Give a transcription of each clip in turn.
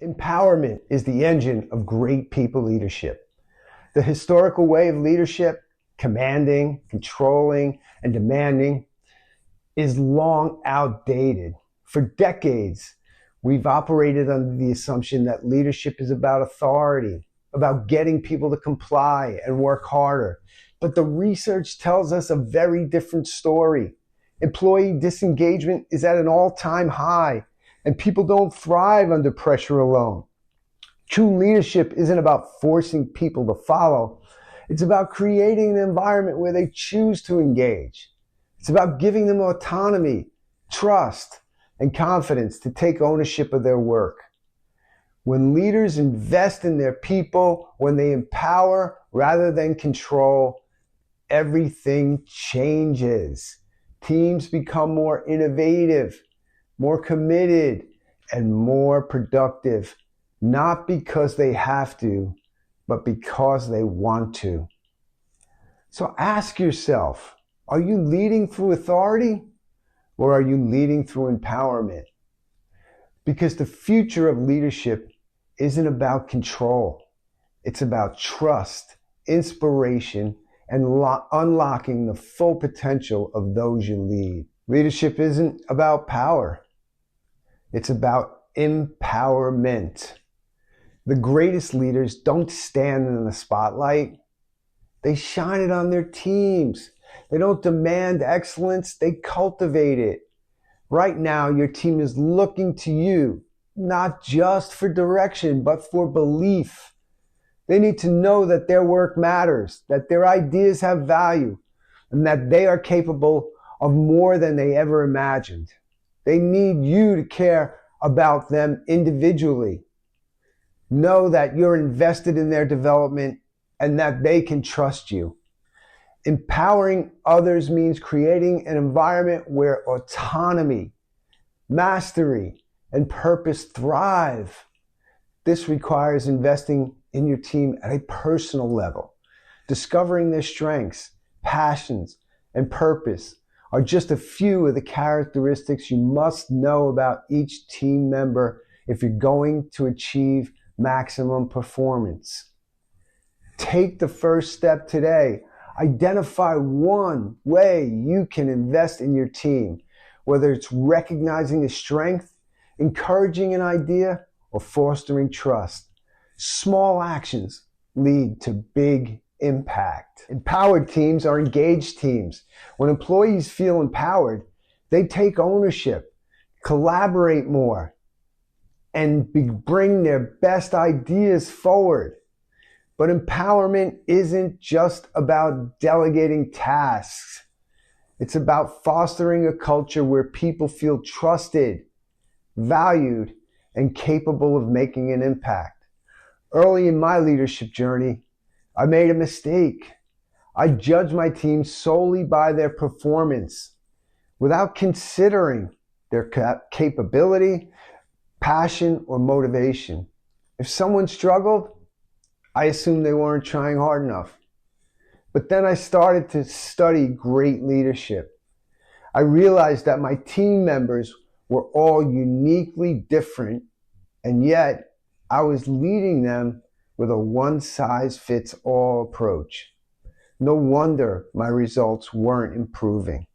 Empowerment is the engine of great people leadership. The historical way of leadership, commanding, controlling, and demanding, is long outdated. For decades, we've operated under the assumption that leadership is about authority, about getting people to comply and work harder. But the research tells us a very different story. Employee disengagement is at an all-time high, and people don't thrive under pressure alone. True leadership isn't about forcing people to follow. It's about creating an environment where they choose to engage. It's about giving them autonomy, trust, and confidence to take ownership of their work. When leaders invest in their people, when they empower rather than control, everything changes. Teams become more innovative, more committed, and more productive, not because they have to, but because they want to. So ask yourself, are you leading through authority or are you leading through empowerment? Because the future of leadership isn't about control. It's about trust, inspiration, and unlocking the full potential of those you lead. Leadership isn't about power. It's about empowerment. The greatest leaders don't stand in the spotlight. They shine it on their teams. They don't demand excellence, they cultivate it. Right now, your team is looking to you, not just for direction, but for belief. They need to know that their work matters, that their ideas have value, and that they are capable of more than they ever imagined. They need you to care about them individually. Know that you're invested in their development and that they can trust you. Empowering others means creating an environment where autonomy, mastery, and purpose thrive. This requires investing in your team at a personal level. Discovering their strengths, passions, and purpose are just a few of the characteristics you must know about each team member if you're going to achieve maximum performance. Take the first step today. Identify one way you can invest in your team, whether it's recognizing a strength, encouraging an idea, or fostering trust. Small actions lead to big impact. Empowered teams are engaged teams. When employees feel empowered, they take ownership, collaborate more, and bring their best ideas forward. But empowerment isn't just about delegating tasks. It's about fostering a culture where people feel trusted, valued, and capable of making an impact. Early in my leadership journey, I made a mistake. I judged my team solely by their performance without considering their capability, passion, or motivation. If someone struggled, I assumed they weren't trying hard enough. But then I started to study great leadership. I realized that my team members were all uniquely different, and yet I was leading them with a one-size-fits-all approach. No wonder my results weren't improving.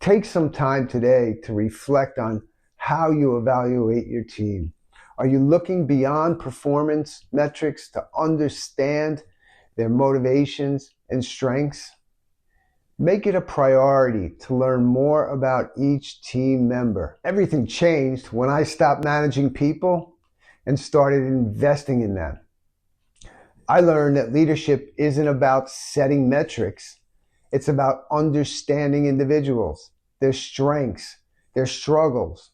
Take some time today to reflect on how you evaluate your team. Are you looking beyond performance metrics to understand their motivations and strengths? Make it a priority to learn more about each team member. Everything changed when I stopped managing people and started investing in them. I learned that leadership isn't about setting metrics. It's about understanding individuals, their strengths, their struggles,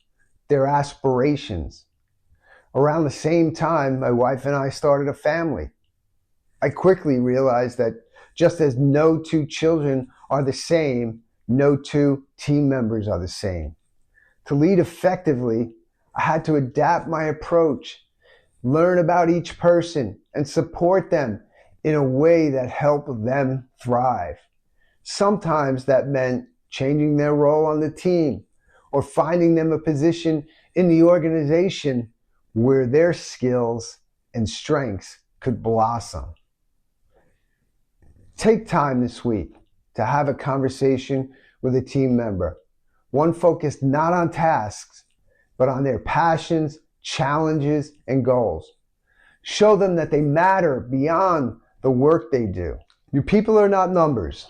their aspirations. Around the same time, my wife and I started a family. I quickly realized that just as no two children are the same, no two team members are the same. To lead effectively, I had to adapt my approach, learn about each person, and support them in a way that helped them thrive. Sometimes that meant changing their role on the team or finding them a position in the organization where their skills and strengths could blossom. Take time this week to have a conversation with a team member, one focused not on tasks, but on their passions, challenges, and goals. Show them that they matter beyond the work they do. Your people are not numbers.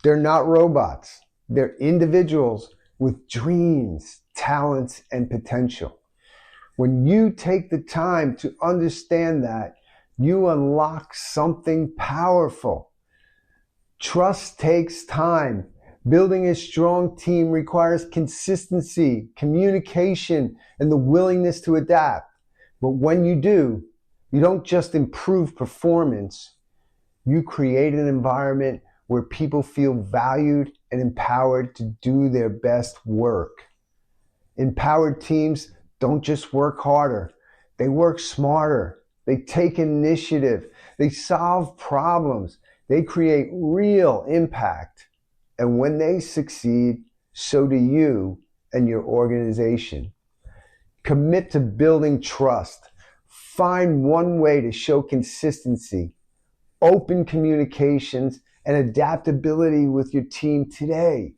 They're not robots. They're individuals with dreams, talents, and potential. When you take the time to understand that, you unlock something powerful. Trust takes time. Building a strong team requires consistency, communication, and the willingness to adapt. But when you do, you don't just improve performance, you create an environment where people feel valued and empowered to do their best work. Empowered teams don't just work harder, they work smarter. They take initiative, they solve problems, they create real impact. And when they succeed, so do you and your organization. Commit to building trust. Find one way to show consistency, open communications, and adaptability with your team today.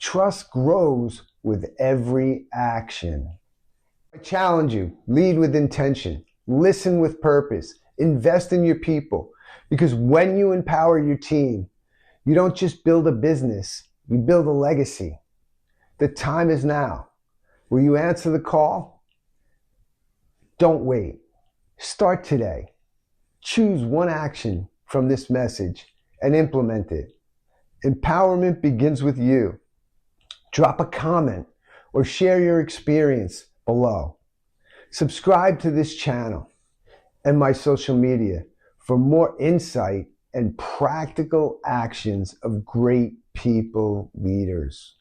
Trust grows with every action. I challenge you, lead with intention, listen with purpose, invest in your people, because when you empower your team, you don't just build a business, you build a legacy. The time is now. Will you answer the call? Don't wait. Start today. Choose one action from this message and implement it. Empowerment begins with you. Drop a comment or share your experience below. Subscribe to this channel and my social media for more insight and practical actions of great people leaders.